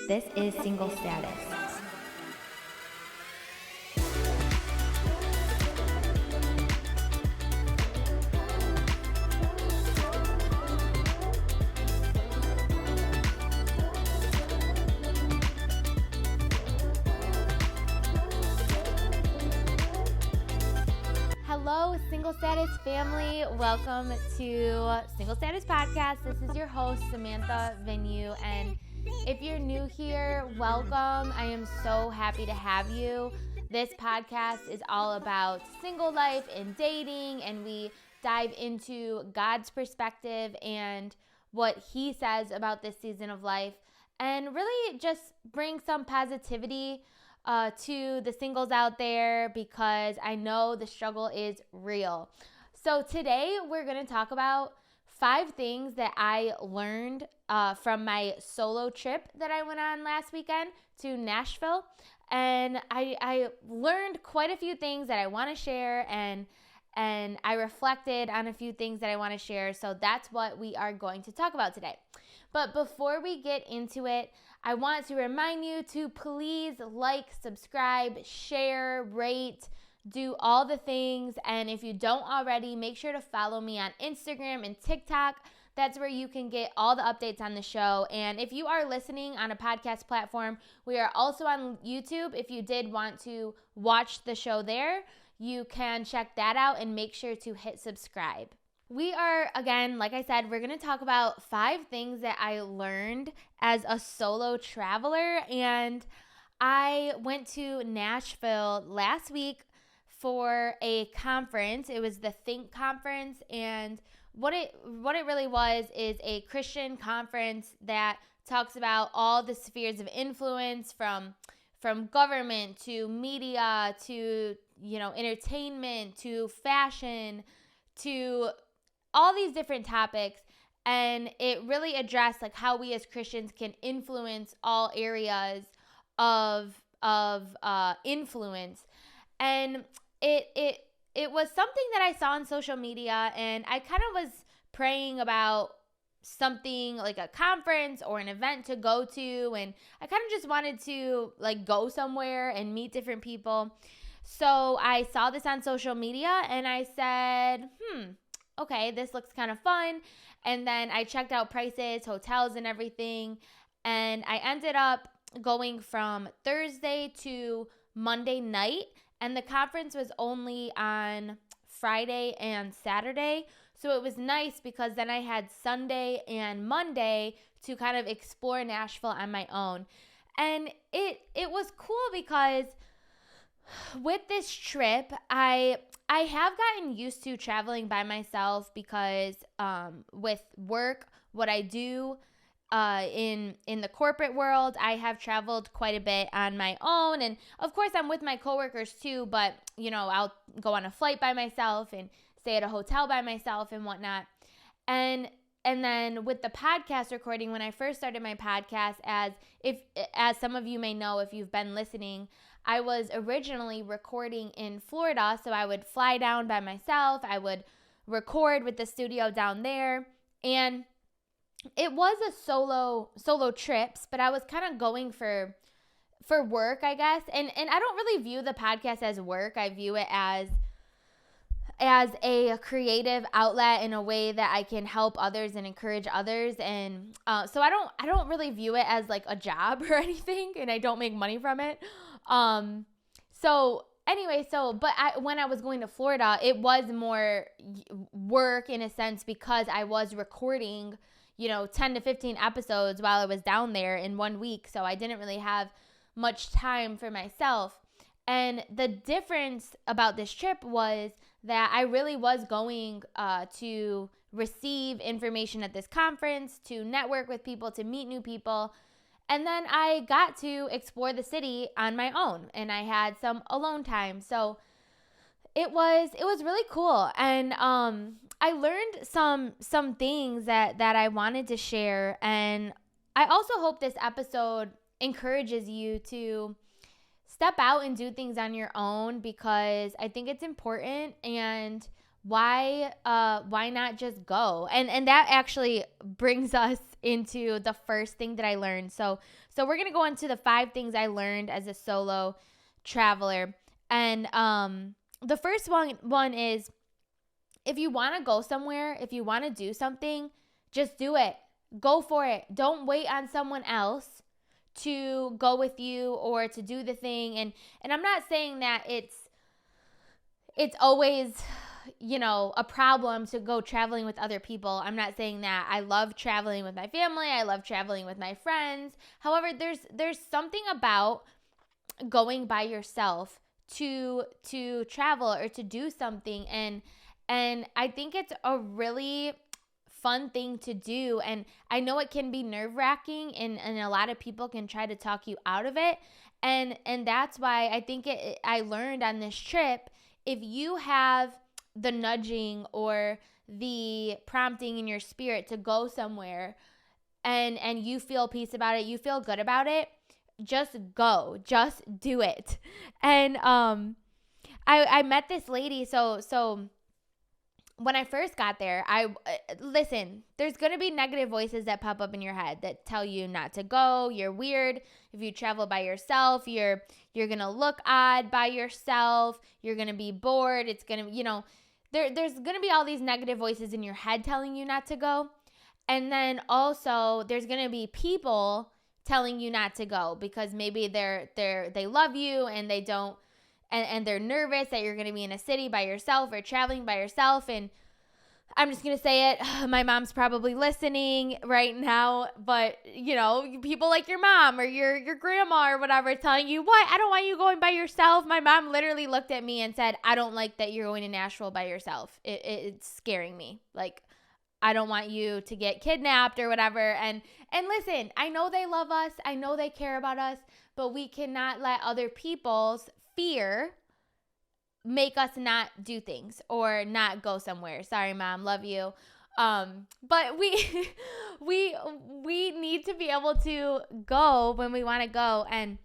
This is Single Status. Hello, Single Status family. Welcome to Single Status Podcast. This is your host, Samantha Venue, and if you're new here, welcome. I am so happy to have you. This podcast is all about single life and dating, and we dive into God's perspective and what He says about this season of life, and really just bring some positivity to the singles out there, because I know the struggle is real. So today we're going to talk about 5 things that I learned from my solo trip that I went on last weekend to Nashville. And I learned quite a few things that I want to share, and I reflected on a few things that I want to share. So that's what we are going to talk about today. But before we get into it, I want to remind you to please like, subscribe, share, rate, do all the things. And if you don't already, make sure to follow me on Instagram and TikTok. That's where you can get all the updates on the show. And if you are listening on a podcast platform, we are also on YouTube. If you did want to watch the show there, you can check that out and make sure to hit subscribe. We are, again, like I said, we're going to talk about 5 things that I learned as a solo traveler. And I went to Nashville last week for a conference. It was the Think conference, and what it really was is a Christian conference that talks about all the spheres of influence, from government to media to entertainment to fashion to all these different topics. And it really addressed like how we as Christians can influence all areas of influence. And it was something that I saw on social media, and I kind of was praying about something like a conference or an event to go to, and I kind of just wanted to like go somewhere and meet different people. So I saw this on social media and I said, okay, this looks kind of fun. And then I checked out prices, hotels and everything, and I ended up going from Thursday to Monday night. And the conference was only on Friday and Saturday. So it was nice because then I had Sunday and Monday to kind of explore Nashville on my own. And it was cool because with this trip, I have gotten used to traveling by myself because with work, what I do in the corporate world, I have traveled quite a bit on my own, and of course I'm with my coworkers too, but I'll go on a flight by myself and stay at a hotel by myself and whatnot. And then with the podcast recording, when I first started my podcast, as some of you may know if you've been listening, I was originally recording in Florida, so I would fly down by myself, I would record with the studio down there, and it was a solo trips, but I was kind of going for work, I guess. And I don't really view the podcast as work. I view it as a creative outlet in a way that I can help others and encourage others. And so I don't really view it as like a job or anything, and I don't make money from it. When I was going to Florida, it was more work in a sense because I was recording 10 to 15 episodes while I was down there in 1 week. So I didn't really have much time for myself. And the difference about this trip was that I really was going to receive information at this conference, to network with people, to meet new people. And then I got to explore the city on my own, and I had some alone time. So it was really cool. And I learned some things that I wanted to share. And I also hope this episode encourages you to step out and do things on your own, because I think it's important. And why not just go? And that actually brings us into the first thing that I learned. So we're going to go into the 5 things I learned as a solo traveler. And the first one is, if you want to go somewhere, if you want to do something, just do it. Go for it. Don't wait on someone else to go with you or to do the thing. And I'm not saying that it's always, a problem to go traveling with other people. I'm not saying that. I love traveling with my family. I love traveling with my friends. However, there's something about going by yourself to travel or to do something. And I think it's a really fun thing to do. And I know it can be nerve-wracking and a lot of people can try to talk you out of it. And that's why I think I learned on this trip, if you have the nudging or the prompting in your spirit to go somewhere and you feel peace about it, you feel good about it, just go, just do it. And I met this lady. So when I first got there, listen, there's going to be negative voices that pop up in your head that tell you not to go. You're weird. If you travel by yourself, you're going to look odd by yourself. You're going to be bored. It's going to, there's going to be all these negative voices in your head telling you not to go. And then also there's going to be people telling you not to go because maybe they love you and they don't, and they're nervous that you're going to be in a city by yourself or traveling by yourself. And I'm just going to say it. My mom's probably listening right now, but people like your mom or your grandma or whatever telling you, what? I don't want you going by yourself. My mom literally looked at me and said, I don't like that you're going to Nashville by yourself. It's scaring me. Like, I don't want you to get kidnapped or whatever. And listen, I know they love us. I know they care about us, but we cannot let other people's fear make us not do things or not go somewhere. Sorry, Mom, love you. But we need to be able to go when we want to go. And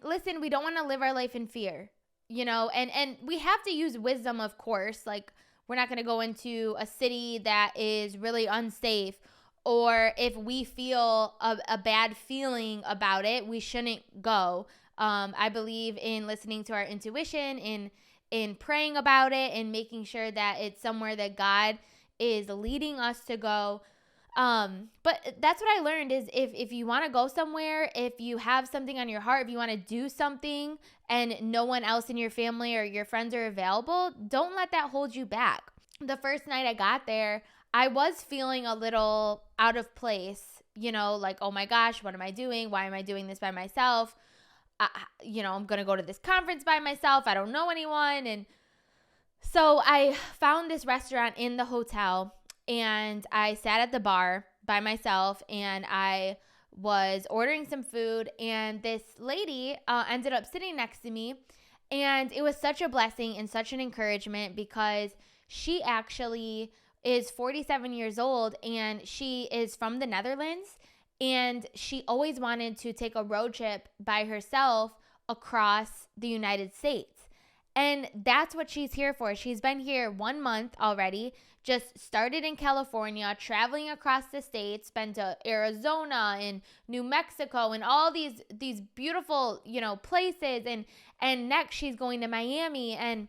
listen, we don't want to live our life in fear, and we have to use wisdom, of course. Like, we're not going to go into a city that is really unsafe, or if we feel a bad feeling about it, we shouldn't go. I believe in listening to our intuition, in praying about it, and making sure that it's somewhere that God is leading us to go. But that's what I learned is if you want to go somewhere, if you have something on your heart, if you want to do something and no one else in your family or your friends are available, don't let that hold you back. The first night I got there, I was feeling a little out of place, like, oh my gosh, what am I doing? Why am I doing this by myself? I'm going to go to this conference by myself. I don't know anyone. And so I found this restaurant in the hotel and I sat at the bar by myself and I was ordering some food, and this lady ended up sitting next to me, and it was such a blessing and such an encouragement because she actually is 47 years old and she is from the Netherlands. And she always wanted to take a road trip by herself across the United States. And that's what she's here for. She's been here 1 month already, just started in California, traveling across the states, been to Arizona and New Mexico and all these beautiful, places. And next she's going to Miami. And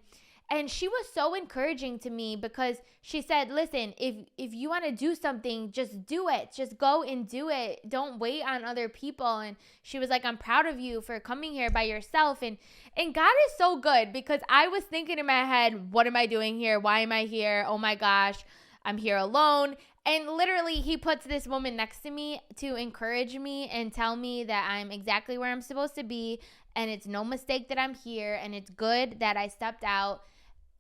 she was so encouraging to me because she said, listen, if you want to do something, just do it. Just go and do it. Don't wait on other people. And she was like, I'm proud of you for coming here by yourself. And God is so good because I was thinking in my head, what am I doing here? Why am I here? Oh my gosh, I'm here alone. And literally he puts this woman next to me to encourage me and tell me that I'm exactly where I'm supposed to be. And it's no mistake that I'm here. And it's good that I stepped out,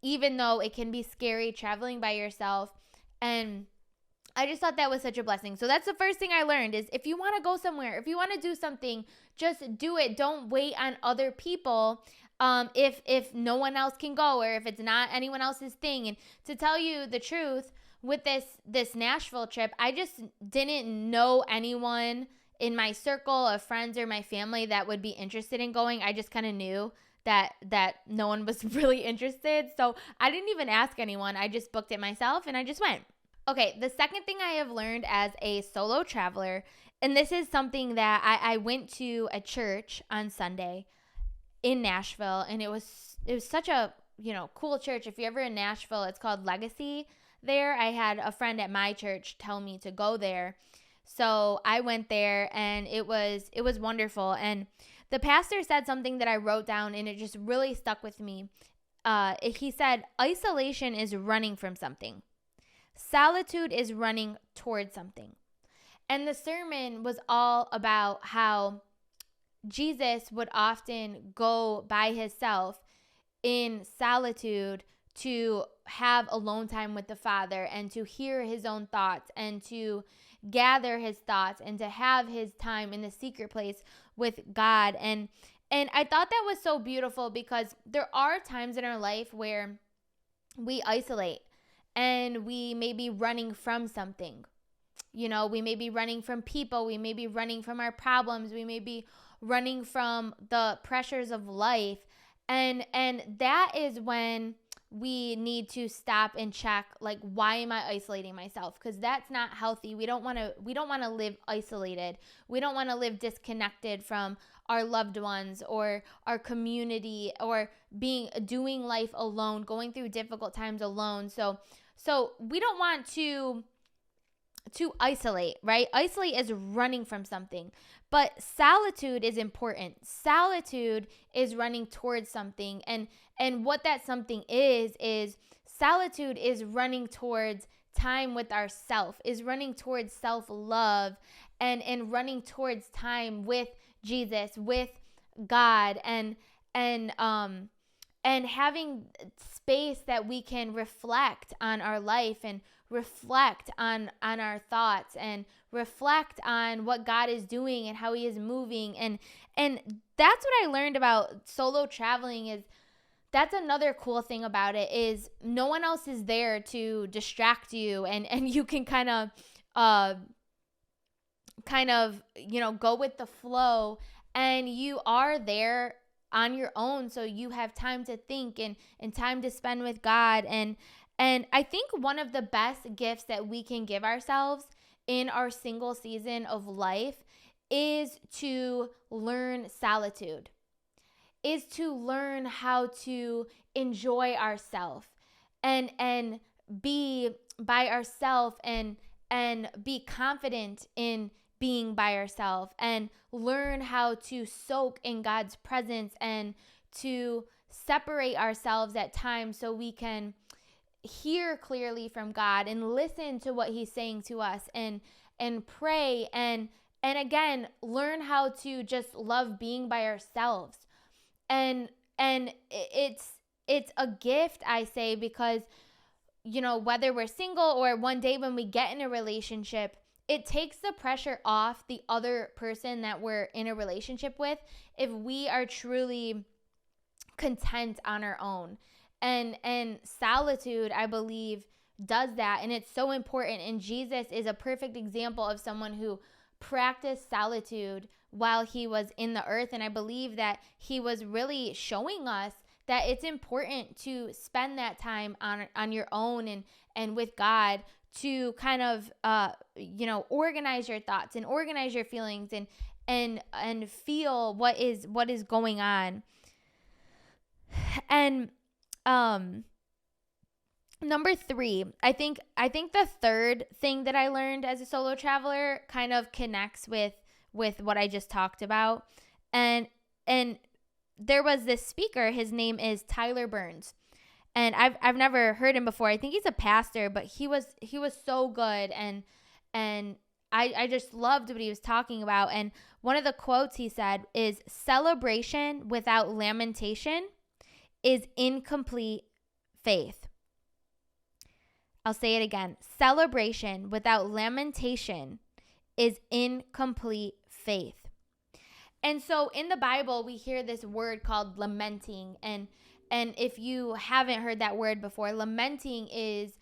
even though it can be scary traveling by yourself. And I just thought that was such a blessing. So that's the first thing I learned is if you want to go somewhere, if you want to do something, just do it. Don't wait on other people if no one else can go or if it's not anyone else's thing. And to tell you the truth, with this Nashville trip, I just didn't know anyone in my circle of friends or my family that would be interested in going. I just kind of knew that no one was really interested. So I didn't even ask anyone. I just booked it myself and I just went. Okay, the second thing I have learned as a solo traveler, and this is something that I went to a church on Sunday in Nashville, and it was such a cool church. If you're ever in Nashville, it's called Legacy. There, I had a friend at my church tell me to go there, so I went there, and it was wonderful. And the pastor said something that I wrote down, and it just really stuck with me. He said, isolation is running from something. Solitude is running towards something. And the sermon was all about how Jesus would often go by himself in solitude to have alone time with the Father and to hear his own thoughts and to gather his thoughts and to have his time in the secret place with God. And I thought that was so beautiful, because there are times in our life where we isolate and we may be running from something. We may be running from people. We may be running from our problems. We may be running from the pressures of life. And that is when we need to stop and check, like, why am I isolating myself? Because that's not healthy. We don't want to live isolated. We don't want to live disconnected from our loved ones or our community, or doing life alone, going through difficult times alone. So we don't want to isolate, right? Isolate is running from something. But solitude is important. Solitude is running towards something. And what that something is solitude is running towards time with ourself, is running towards self-love, and running towards time with Jesus, with God, and having space that we can reflect on our life and reflect on our thoughts and reflect on what God is doing and how he is moving. And that's what I learned about solo traveling. Is that's another cool thing about it, is no one else is there to distract you, and you can kind of go with the flow, and you are there on your own, so you have time to think and time to spend with God. And I think one of the best gifts that we can give ourselves in our single season of life is to learn solitude, is to learn how to enjoy ourselves and be by ourselves and be confident in being by ourselves, and learn how to soak in God's presence and to separate ourselves at times so we can hear clearly from God and listen to what he's saying to us, and pray, and again learn how to just love being by ourselves. And it's a gift, I say, because whether we're single or one day when we get in a relationship, it takes the pressure off the other person that we're in a relationship with if we are truly content on our own. And solitude, I believe, does that, and it's so important. And Jesus is a perfect example of someone who practiced solitude while he was in the earth. And I believe that he was really showing us that it's important to spend that time on your own and with God, to kind of organize your thoughts and organize your feelings and feel what is going on. And number 3, I think the third thing that I learned as a solo traveler kind of connects with what I just talked about. And there was this speaker, his name is Tyler Burns. And I've never heard him before. I think he's a pastor, but he was so good, and I just loved what he was talking about. And one of the quotes he said is, "Celebration without lamentation is incomplete faith." I'll say it again. Celebration without lamentation is incomplete faith. And so in the Bible, we hear this word called lamenting. And if you haven't heard that word before, lamenting is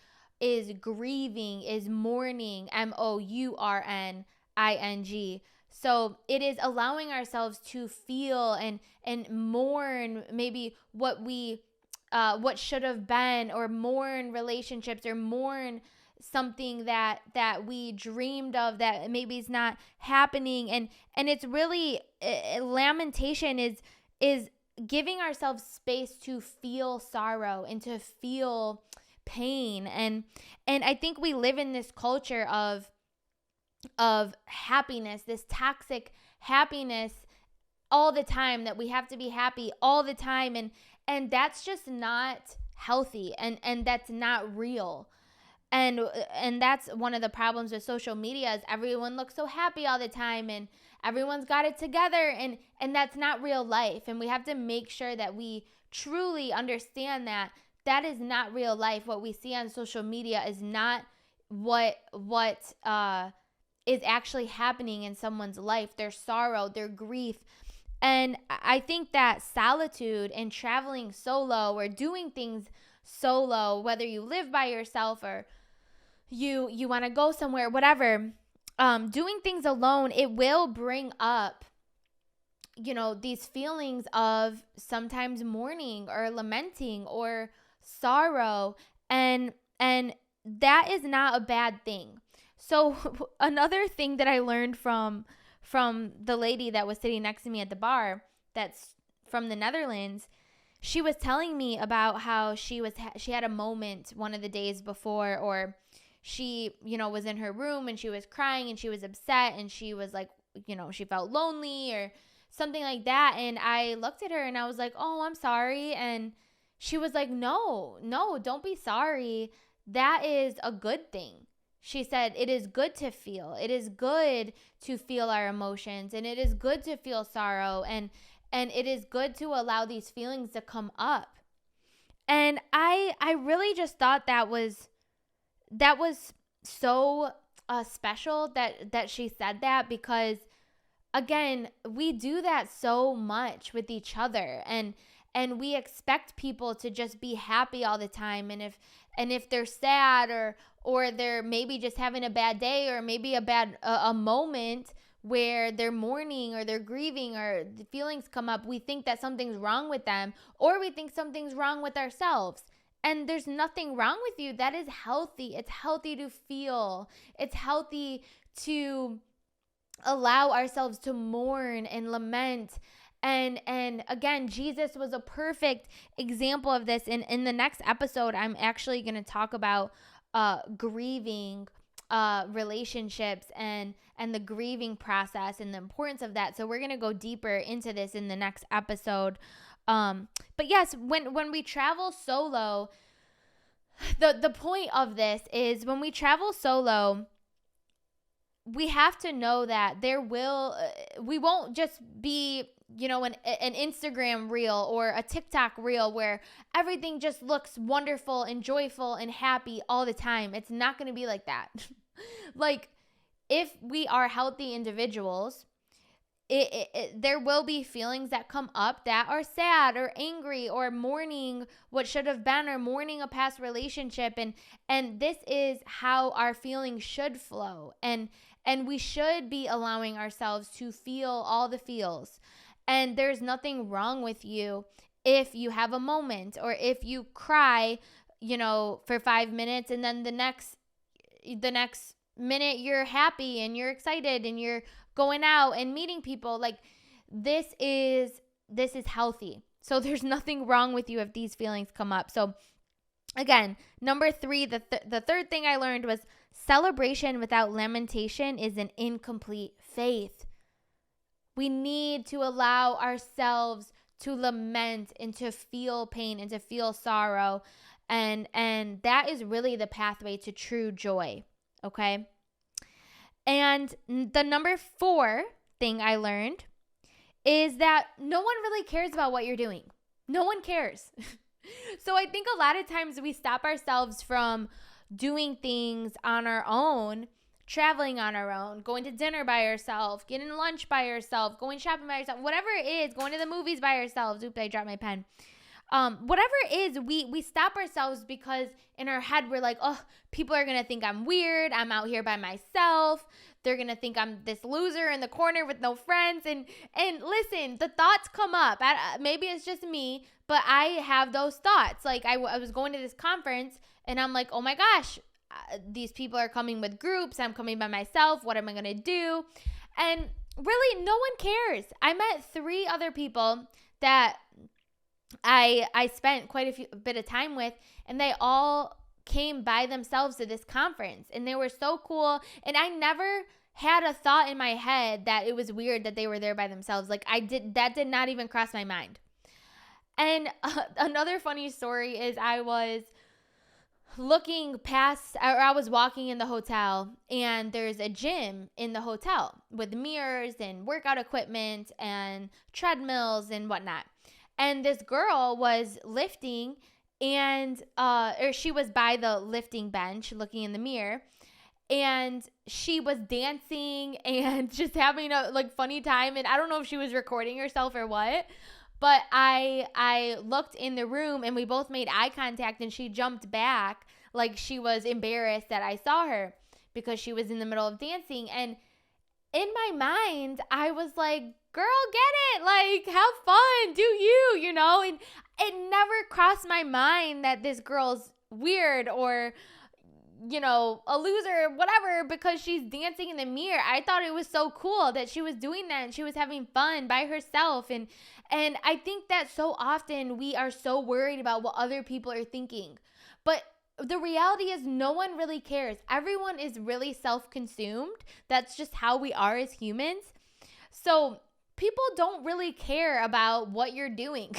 grieving, is mourning, mourning. So it is allowing ourselves to feel and mourn maybe what should have been, or mourn relationships, or mourn something that we dreamed of that maybe is not happening. And it's really lamentation is giving ourselves space to feel sorrow and to feel pain. And I think we live in this culture of happiness, this toxic happiness all the time, that we have to be happy all the time, and that's just not healthy, and that's not real. And that's one of the problems with social media is everyone looks so happy all the time and everyone's got it together, and that's not real life. And we have to make sure that we truly understand that that is not real life. What we see on social media is not what is actually happening in someone's life, their sorrow, their grief. And I think that solitude and traveling solo or doing things solo, whether you live by yourself or you want to go somewhere, whatever, doing things alone, it will bring up, these feelings of sometimes mourning or lamenting or sorrow. And that is not a bad thing. So another thing that I learned from the lady that was sitting next to me at the bar, that's from the Netherlands, she was telling me about how she had a moment one of the days before, or she, was in her room and she was crying and she was upset and she was like, she felt lonely or something like that. And I looked at her and I was like, oh, I'm sorry. And she was like, no, don't be sorry. That is a good thing. She said, it is good to feel. It is good to feel our emotions, and it is good to feel sorrow, and it is good to allow these feelings to come up. And I really just thought that was so special that she said that, because again, we do that so much with each other, and we expect people to just be happy all the time. And if they're sad or they're maybe just having a bad day, or maybe a moment where they're mourning or they're grieving or the feelings come up, we think that something's wrong with them, or we think something's wrong with ourselves. And there's nothing wrong with you. That is healthy. It's healthy to feel. It's healthy to allow ourselves to mourn and lament. And again, Jesus was a perfect example of this. In the next episode, I'm actually going to talk about grieving relationships and the grieving process and the importance of that. So we're going to go deeper into this in the next episode. But yes, when we travel solo, the point of this is when we travel solo, we have to know that we won't just be, an Instagram reel or a TikTok reel where everything just looks wonderful and joyful and happy all the time. It's not going to be like that. Like, if we are healthy individuals, there will be feelings that come up that are sad or angry or mourning what should have been, or mourning a past relationship. And this is how our feelings should flow. And we should be allowing ourselves to feel all the feels. And there's nothing wrong with you if you have a moment, or if you cry, for 5 minutes, and then the next minute you're happy and you're excited and you're going out and meeting people. Like, this is healthy. So there's nothing wrong with you if these feelings come up. So again, number 3, the third thing I learned was celebration without lamentation is an incomplete faith. We need to allow ourselves to lament and to feel pain and to feel sorrow. And that is really the pathway to true joy. Okay. And the number 4 thing I learned is that no one really cares about what you're doing. No one cares. So I think a lot of times we stop ourselves from doing things on our own, traveling on our own, going to dinner by yourself, getting lunch by yourself, going shopping by yourself, whatever it is, going to the movies by yourselves. Oops, I dropped my pen. Whatever it is, we stop ourselves because in our head we're like, oh, people are going to think I'm weird. I'm out here by myself. They're going to think I'm this loser in the corner with no friends. And listen, the thoughts come up. Maybe it's just me, but I have those thoughts. Like I was going to this conference and I'm like, oh my gosh, these people are coming with groups. I'm coming by myself. What am I going to do? And really, no one cares. I met 3 other people that I spent quite a bit of time with, and they all came by themselves to this conference, and they were so cool. And I never had a thought in my head that it was weird that they were there by themselves. Like that did not even cross my mind. And another funny story is I was I was walking in the hotel, and there's a gym in the hotel with mirrors and workout equipment and treadmills and whatnot. And this girl was lifting, and or she was by the lifting bench looking in the mirror, and she was dancing and just having a funny time. And I don't know if she was recording herself or what, but I looked in the room, and we both made eye contact, and she jumped back like she was embarrassed that I saw her because she was in the middle of dancing. And in my mind, I was like, girl, get it. Like, have fun. Do you, And it never crossed my mind that this girl's weird or, a loser or whatever because she's dancing in the mirror. I thought it was so cool that she was doing that and she was having fun by herself. And I think that so often we are so worried about what other people are thinking. But the reality is no one really cares. Everyone is really self-consumed. That's just how we are as humans. So people don't really care about what you're doing.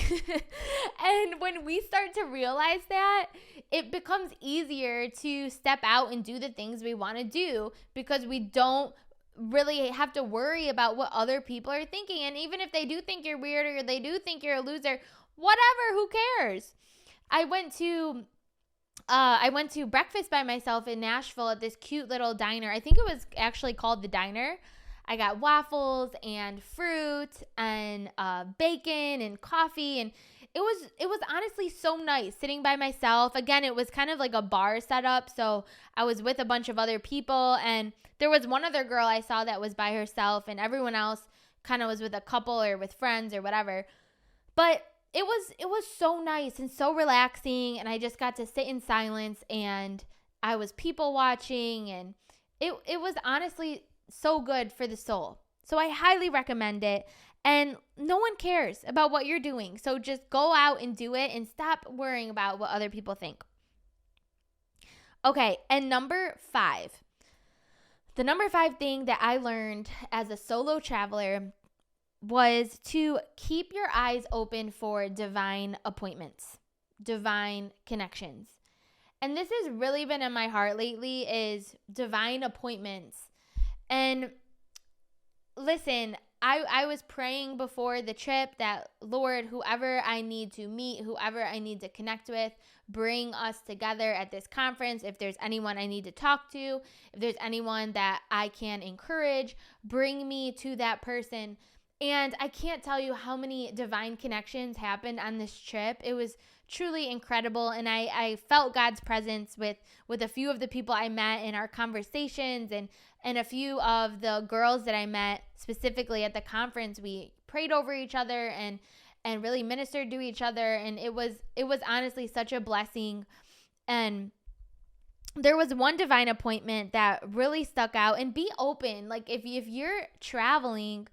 And when we start to realize that, it becomes easier to step out and do the things we want to do because we don't really have to worry about what other people are thinking. And even if they do think you're weird or they do think you're a loser, whatever, who cares? I went to breakfast by myself in Nashville at this cute little diner. I think it was actually called The Diner. I got waffles and fruit and bacon and coffee, and it was honestly so nice sitting by myself. Again, it was kind of like a bar setup, so I was with a bunch of other people, and there was one other girl I saw that was by herself, and everyone else kind of was with a couple or with friends or whatever. But it was so nice and so relaxing, and I just got to sit in silence, and I was people watching, and it was honestly so good for the soul. So I highly recommend it. And no one cares about what you're doing. So just go out and do it and stop worrying about what other people think. Okay, and number 5. The number 5 thing that I learned as a solo traveler was to keep your eyes open for divine appointments, divine connections. And this has really been in my heart lately, is divine appointments. And listen, I was praying before the trip that, Lord, whoever I need to meet, whoever I need to connect with, bring us together at this conference. If there's anyone I need to talk to, if there's anyone that I can encourage, bring me to that person. And I can't tell you how many divine connections happened on this trip. It was truly incredible. And I felt God's presence with a few of the people I met in our conversations, and a few of the girls that I met specifically at the conference. We prayed over each other and really ministered to each other. And it was honestly such a blessing. And there was one divine appointment that really stuck out. And be open. Like if you're traveling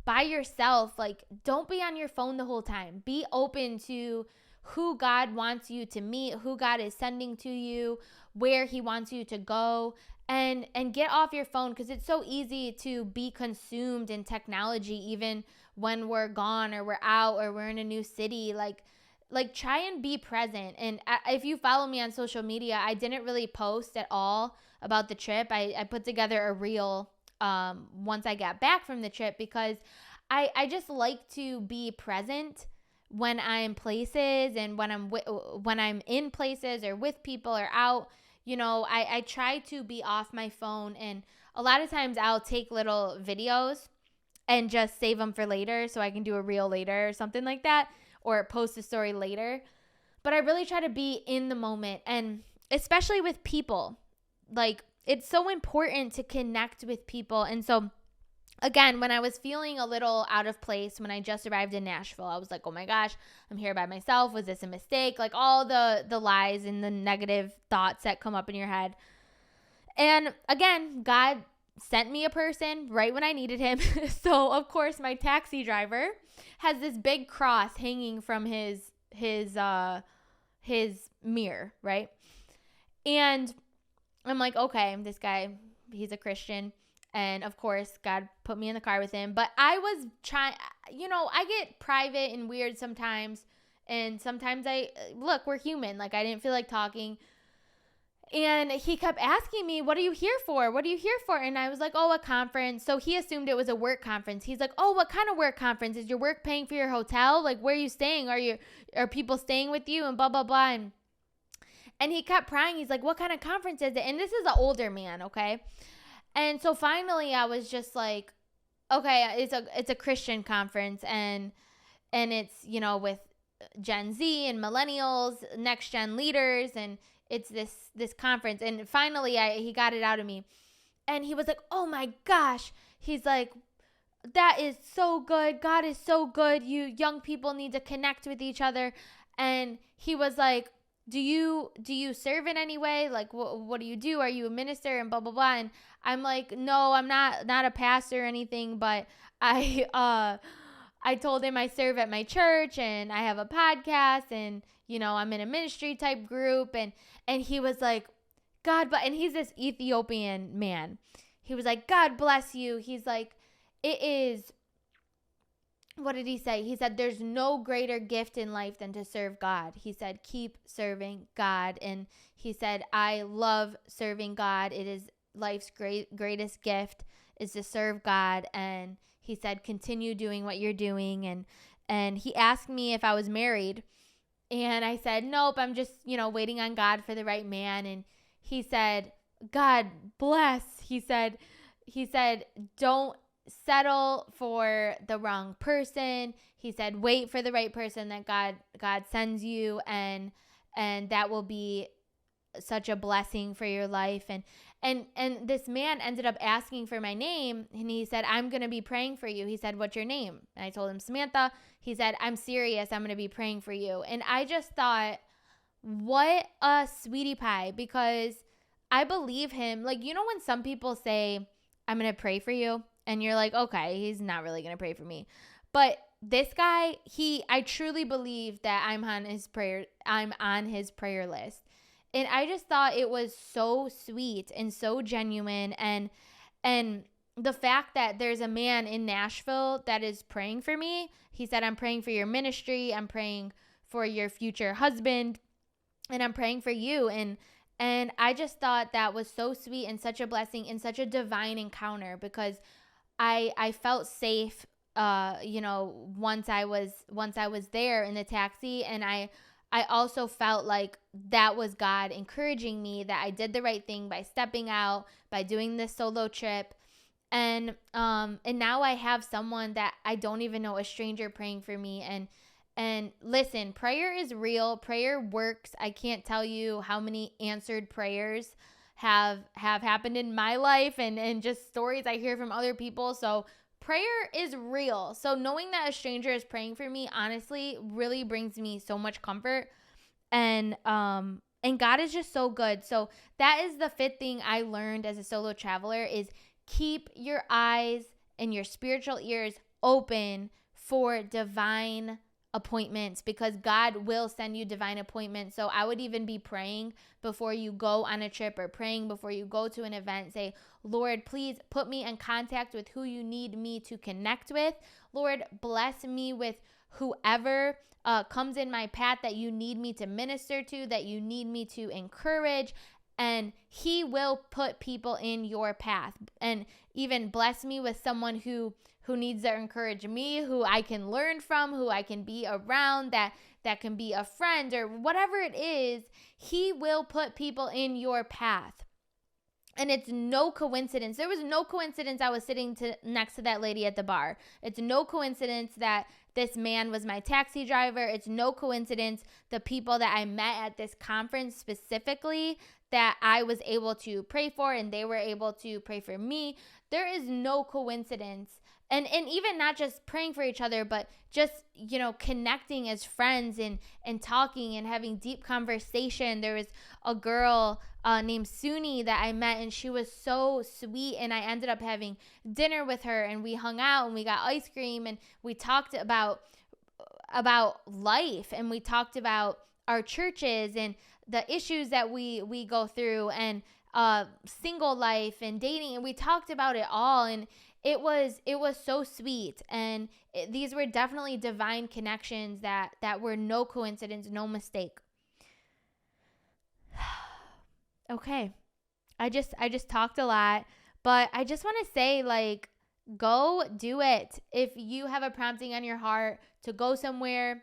by yourself, like don't be on your phone the whole time. Be open to who God wants you to meet, who God is sending to you, where he wants you to go, and get off your phone, because it's so easy to be consumed in technology even when we're gone or we're out or we're in a new city. Like try and be present. And if you follow me on social media, I didn't really post at all about the trip. I put together a reel once I got back from the trip, because I just like to be present when I'm places and when I'm in places or with people or out. I try to be off my phone, and a lot of times I'll take little videos and just save them for later so I can do a reel later or something like that, or post a story later. But I really try to be in the moment, and especially with people. Like, it's so important to connect with people. And so again, when I was feeling a little out of place when I just arrived in Nashville, I was like, oh my gosh, I'm here by myself. Was this a mistake? Like all the lies and the negative thoughts that come up in your head. And again, God sent me a person right when I needed him. So of course my taxi driver has this big cross hanging from his mirror, right? And I'm like, okay, this guy, he's a Christian. And of course, God put me in the car with him. But I was trying, I get private and weird sometimes. And sometimes look, we're human. Like, I didn't feel like talking. And he kept asking me, what are you here for? What are you here for? And I was like, oh, a conference. So he assumed it was a work conference. He's like, oh, what kind of work conference? Is your work paying for your hotel? Like, where are you staying? Are people staying with you? And blah, blah, blah. And he kept prying. He's like, what kind of conference is it? And this is an older man, okay? And so finally I was just like, okay, it's a Christian conference, and it's, with Gen Z and millennials, next gen leaders, and it's this conference. And finally he got it out of me. And he was like, oh my gosh. He's like, that is so good. God is so good. You young people need to connect with each other. And he was like, do you serve in any way? Like, what do you do? Are you a minister? And blah, blah, blah. And I'm like, no, I'm not a pastor or anything, but I told him I serve at my church and I have a podcast, and, I'm in a ministry type group. And he was like, and he's this Ethiopian man. He was like, God bless you. He's like, it is, what did he say? He said, there's no greater gift in life than to serve God. He said, keep serving God. And he said, I love serving God. It is life's greatest gift is to serve God. And he said, continue doing what you're doing. And he asked me if I was married. And I said, nope, I'm just, waiting on God for the right man. And he said, God bless. He said, don't settle for the wrong person. He said, wait for the right person that God sends you, and that will be such a blessing for your life. And this man ended up asking for my name, and he said, I'm going to be praying for you. He said, what's your name? And I told him, Samantha. He said, I'm serious. I'm going to be praying for you. And I just thought, what a sweetie pie, because I believe him. Like, when some people say, I'm going to pray for you, and you're like, okay, he's not really going to pray for me. But this guy, I truly believe that I'm on his prayer list. And I just thought it was so sweet and so genuine. And the fact that there's a man in Nashville that is praying for me. He said, I'm praying for your ministry. I'm praying for your future husband. And I'm praying for you. And I just thought that was so sweet and such a blessing and such a divine encounter, because I felt safe, once I was there in the taxi. And I also felt like that was God encouraging me that I did the right thing by stepping out, by doing this solo trip. And now I have someone that I don't even know, a stranger, praying for me. And listen, prayer is real. Prayer works. I can't tell you how many answered prayers have happened in my life, and just stories I hear from other people. So prayer is real. So knowing that a stranger is praying for me, honestly, really brings me so much comfort. And God is just so good. So that is the fifth thing I learned as a solo traveler, is keep your eyes and your spiritual ears open for divine appointments, because God will send you divine appointments. So I would even be praying before you go on a trip, or praying before you go to an event. Say, Lord, please put me in contact with who you need me to connect with. Lord, bless me with whoever comes in my path that you need me to minister to, that you need me to encourage. And he will put people in your path, and even bless me with someone who needs to encourage me, who I can learn from, who I can be around, that can be a friend or whatever it is. He will put people in your path. And it's no coincidence. There was no coincidence I was sitting next to that lady at the bar. It's no coincidence that this man was my taxi driver. It's no coincidence the people that I met at this conference specifically that I was able to pray for and they were able to pray for me. There is no coincidence. And even not just praying for each other, but just, connecting as friends and talking and having deep conversation. There was a girl named Suni that I met, and she was so sweet, and I ended up having dinner with her, and we hung out and we got ice cream, and we talked about life, and we talked about our churches and the issues that we go through, and single life and dating, and we talked about it all, and it was so sweet, and these were definitely divine connections that were no coincidence, no mistake. Okay, I just talked a lot, but I just want to say, like, go do it. If you have a prompting on your heart to go somewhere,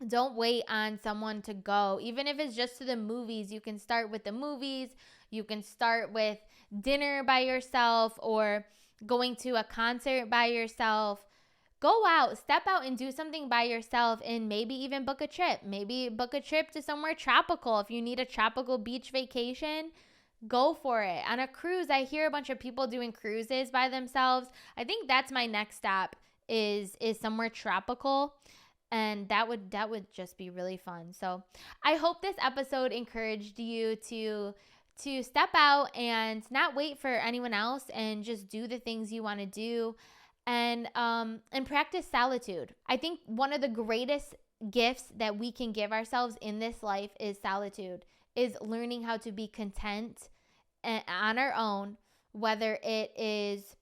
don't wait on someone to go. Even if it's just to the movies, you can start with the movies. You can start with dinner by yourself or going to a concert by yourself. Go out, step out and do something by yourself, and maybe even book a trip. Maybe book a trip to somewhere tropical. If you need a tropical beach vacation, go for it. On a cruise, I hear a bunch of people doing cruises by themselves. I think that's my next stop is somewhere tropical. And that would just be really fun. So I hope this episode encouraged you to step out and not wait for anyone else and just do the things you want to do, and practice solitude. I think one of the greatest gifts that we can give ourselves in this life is solitude, is learning how to be content on our own, whether it is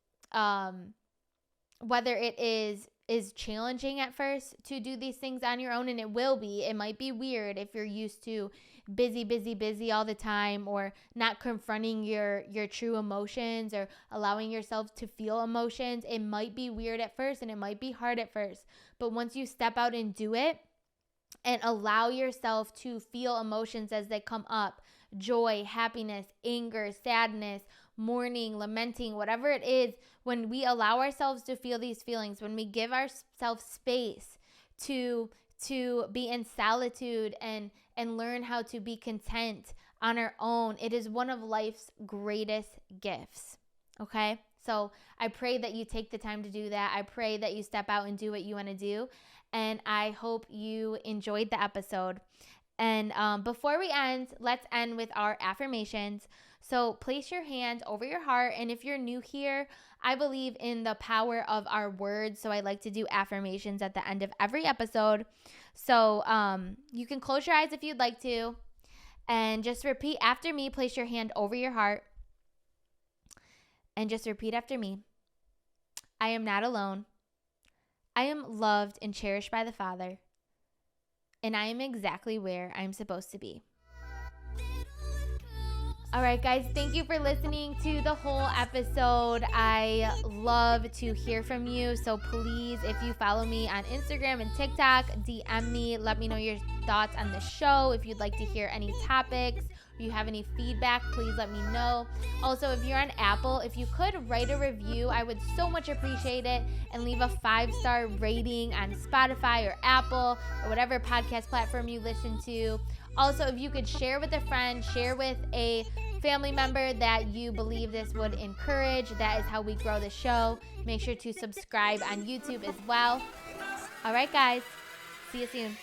challenging at first to do these things on your own, and it will be. It might be weird if you're used to busy all the time, or not confronting your true emotions or allowing yourself to feel emotions. It might be weird at first, and it might be hard at first, but once you step out and do it and allow yourself to feel emotions as they come up, joy, happiness, anger, sadness, mourning, lamenting, whatever it is, when we allow ourselves to feel these feelings, when we give ourselves space to be in solitude and learn how to be content on our own, it is one of life's greatest gifts. Okay? So I pray that you take the time to do that. I pray that you step out and do what you want to do. And I hope you enjoyed the episode. And before we end, let's end with our affirmations. So place your hand over your heart. And if you're new here, I believe in the power of our words. So I like to do affirmations at the end of every episode. So you can close your eyes if you'd like to. And just repeat after me. Place your hand over your heart. And just repeat after me. I am not alone. I am loved and cherished by the Father. And I am exactly where I'm supposed to be. All right, guys, thank you for listening to the whole episode. I love to hear from you. So please, if you follow me on Instagram and TikTok, DM me. Let me know your thoughts on the show. If you'd like to hear any topics, or you have any feedback, please let me know. Also, if you're on Apple, if you could write a review, I would so much appreciate it. And leave a 5-star rating on Spotify or Apple or whatever podcast platform you listen to. Also, if you could share with a friend, share with a family member that you believe this would encourage. That is how we grow the show. Make sure to subscribe on YouTube as well. All right, guys. See you soon.